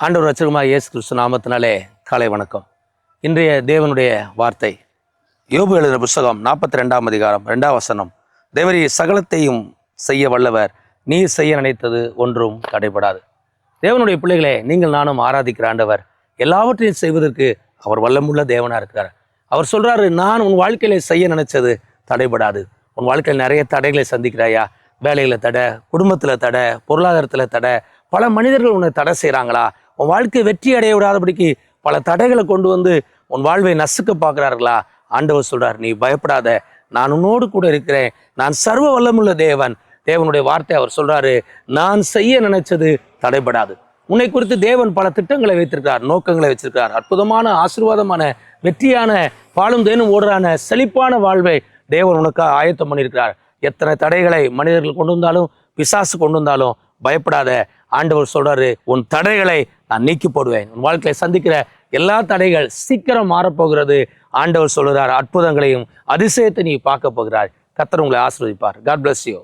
ஆண்டவர் ரட்சகருமாகிய இயேசு கிறிஸ்து நாமத்தினாலே காலை வணக்கம். இன்றைய தேவனுடைய வார்த்தை யோபு எழுதின புஸ்தகம் 42ஆம் அதிகாரம் 2ஆம் வசனம். தேவரீ சகலத்தையும் செய்ய வல்லவர், நீ செய்ய நினைத்தது ஒன்றும் தடைபடாது. தேவனுடைய பிள்ளைகளே, நீங்கள் நானும் ஆராதிக்கிற ஆண்டவர் எல்லாவற்றையும் செய்வதற்கு அவர் வல்லமுள்ள தேவனாக இருக்கிறார். அவர் சொல்றாரு, நான் உன் வாழ்க்கையில செய்ய நினைச்சது தடைபடாது. உன் வாழ்க்கையில் நிறைய தடைகளை சந்திக்கிறாயா? வேலையில் தடை, குடும்பத்தில் தடை, பொருளாதாரத்தில் தடை, பல மனிதர்கள் உன்னை தடை செய்கிறாங்களா? உன் வாழ்க்கை வெற்றி அடைய விடாதபடிக்கு பல தடைகளை கொண்டு வந்து உன் வாழ்வை நசுக்க பார்க்குறார்களா? ஆண்டவர் சொல்றார், நீ பயப்படாத, நான் உன்னோடு கூட இருக்கிறேன். நான் சர்வ வல்லமுள்ள தேவன். தேவனுடைய வார்த்தை அவர் சொல்றாரு, நான் செய்ய நினைச்சது தடைபடாது. உன்னை குறித்து தேவன் பல திட்டங்களை வைத்திருக்கிறார், நோக்கங்களை வச்சிருக்கிறார். அற்புதமான, ஆசீர்வாதமான, வெற்றியான, பாலும் தேனும் ஓடுறான செழிப்பான வாழ்வை தேவன் உனக்காக ஆயத்தம் பண்ணியிருக்கிறார். எத்தனை தடைகளை மனிதர்கள் கொண்டு வந்தாலும், பிசாசு கொண்டு வந்தாலும் பயப்படாத. ஆண்டவர் சொல்றாரு, உன் தடைகளை நான் நீக்கி போடுவேன். உன் வாழ்க்கையை சந்திக்கிற எல்லா தடைகள் சீக்கிரம் மாறப்போகிறது. ஆண்டவர் சொல்கிறார், அற்புதங்களையும் அதிசயத்தை நீ பார்க்க போகிறார். கர்த்தர் உங்களை ஆசீர்வதிப்பார். God bless you.